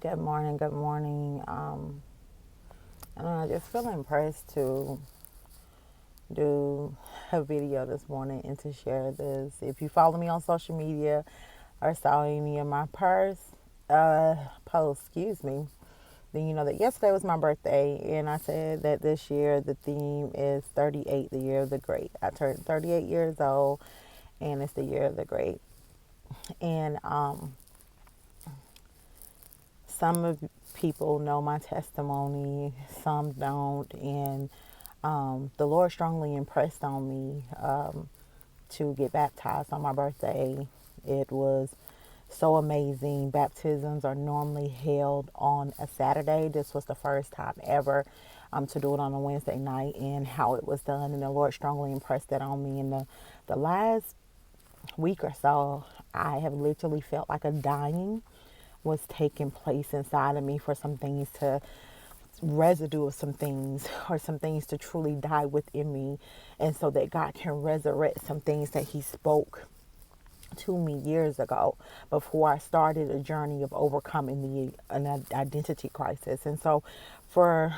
Good morning. Good morning. I don't know, I just feel impressed to do a video this morning and to share this. If you follow me on social media or saw any of my posts, then you know that yesterday was my birthday, and I said that this year the theme is 38, the year of the great. I turned 38 years old, and it's the year of the great. And some of people know my testimony, some don't, and the Lord strongly impressed on me to get baptized on my birthday. It was so amazing. Baptisms are normally held on a Saturday. This was the first time ever to do it on a Wednesday night, and how it was done. And the Lord strongly impressed that on me. In the last week or so, I have literally felt like a dying was taking place inside of me, for some things to residue of some things, or some things to truly die within me, and so that God can resurrect some things that he spoke to me years ago, before I started a journey of overcoming an identity crisis. And so for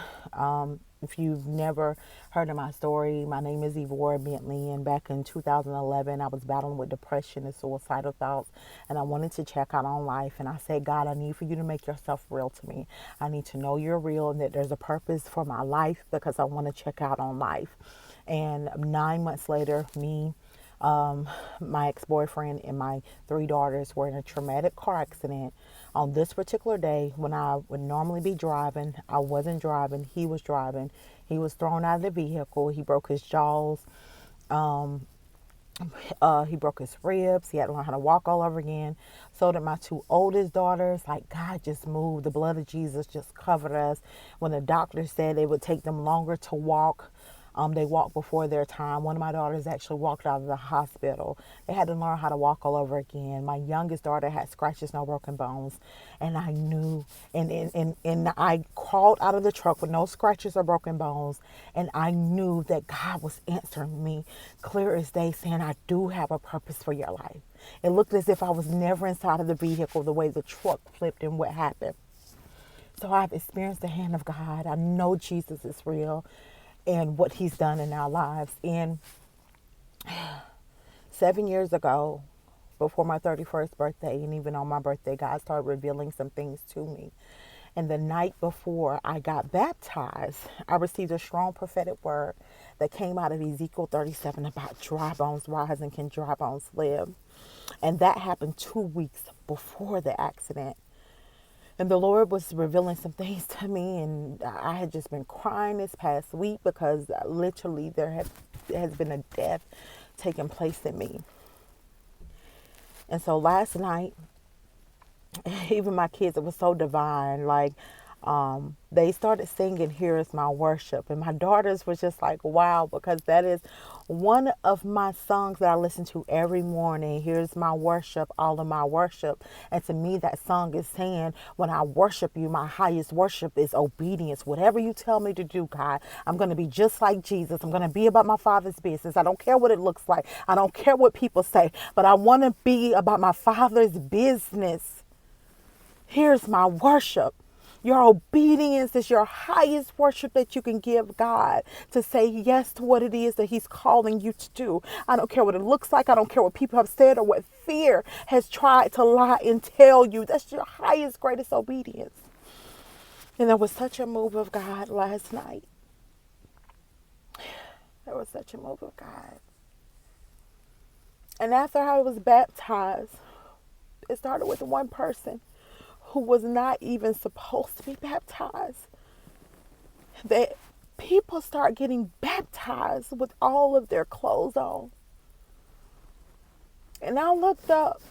if you've never heard of my story, my name is Yvonne Bentley, and back in 2011 I was battling with depression and suicidal thoughts, and I wanted to check out on life. And I said, God, I need for you to make yourself real to me. I need to know you're real and that there's a purpose for my life, because I want to check out on life. And 9 months later, my ex-boyfriend and my 3 daughters were in a traumatic car accident. On this particular day, when I would normally be driving, I wasn't driving, he was driving. He was thrown out of the vehicle. He broke his jaws. He broke his ribs. He had to learn how to walk all over again. So did my 2 oldest daughters. Like, God just moved. The blood of Jesus just covered us. When the doctor said it would take them longer to walk, they walked before their time. One of my daughters actually walked out of the hospital. They had to learn how to walk all over again. My youngest daughter had scratches, no broken bones. And I knew, and I crawled out of the truck with no scratches or broken bones. And I knew that God was answering me clear as day, saying, I do have a purpose for your life. It looked as if I was never inside of the vehicle, the way the truck flipped and what happened. So I've experienced the hand of God. I know Jesus is real and what he's done in our lives. And 7 years ago, before my 31st birthday, and even on my birthday, God started revealing some things to me. And the night before I got baptized, I received a strong prophetic word that came out of Ezekiel 37 about dry bones rising, can dry bones live? And that happened 2 weeks before the accident. And the Lord was revealing some things to me, and I had just been crying this past week, because literally there has been a death taking place in me. And so last night, even my kids, it was so divine. Like, they started singing "Here Is My Worship," and my daughters was just like, wow, because that is one of my songs that I listen to every morning. Here's my worship, all of my worship. And to me, that song is saying, when I worship you, my highest worship is obedience. Whatever you tell me to do, God, I'm going to be just like Jesus. I'm going to be about my Father's business. I don't care what it looks like. I don't care what people say, but I want to be about my Father's business. Here's my worship. Your obedience is your highest worship that you can give God, to say yes to what it is that he's calling you to do. I don't care what it looks like. I don't care what people have said or what fear has tried to lie and tell you. That's your highest, greatest obedience. And there was such a move of God last night. There was such a move of God. And after I was baptized, it started with one person who was not even supposed to be baptized. That people start getting baptized with all of their clothes on. And I looked up,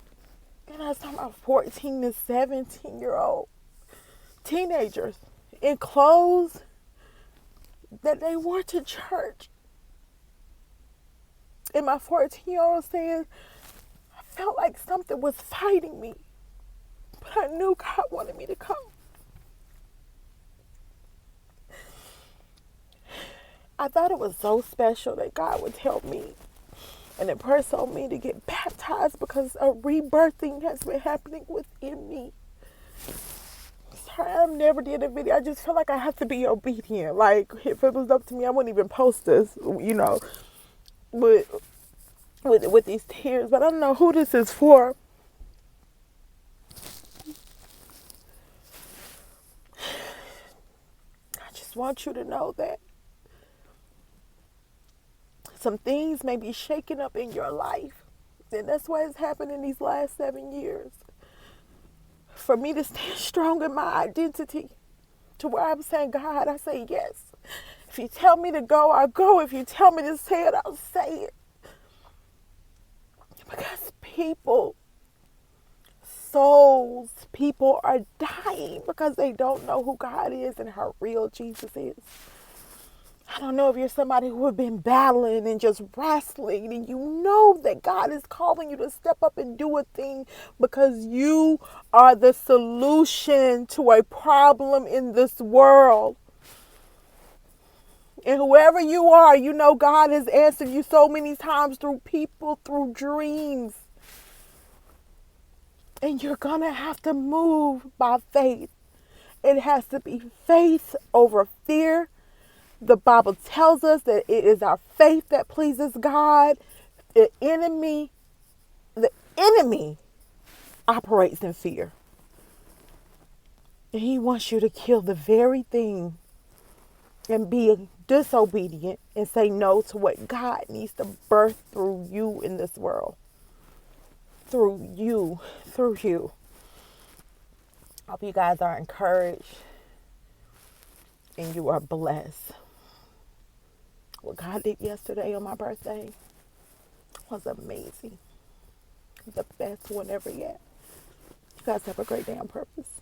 and I saw my 14 to 17-year-old teenagers in clothes that they wore to church. And my 14-year-old saying, I felt like something was fighting me, but I knew God wanted me to come. I thought it was so special that God would tell me and impress on me to get baptized, because a rebirthing has been happening within me. I've never did a video. I just feel like I have to be obedient. Like, if it was up to me, I wouldn't even post this, with these tears. But I don't know who this is for. I just want you to know that some things may be shaking up in your life. And that's why it's happened in these last 7 years. For me to stand strong in my identity, to where I'm saying, God, I say yes. If you tell me to go, I'll go. If you tell me to say it, I'll say it. Because people are dying because they don't know who God is and how real Jesus is. I don't know if you're somebody who have been battling and just wrestling, and you know that God is calling you to step up and do a thing because you are the solution to a problem in this world. And whoever you are, you know God has answered you so many times through people, through dreams. And you're going to have to move by faith. It has to be faith over fear. The Bible tells us that it is our faith that pleases God. The enemy operates in fear. And he wants you to kill the very thing and be disobedient and say no to what God needs to birth through you in this world. Through you. I hope you guys are encouraged and you are blessed. What God did yesterday on my birthday was amazing. The best one ever yet. You guys have a great day on purpose.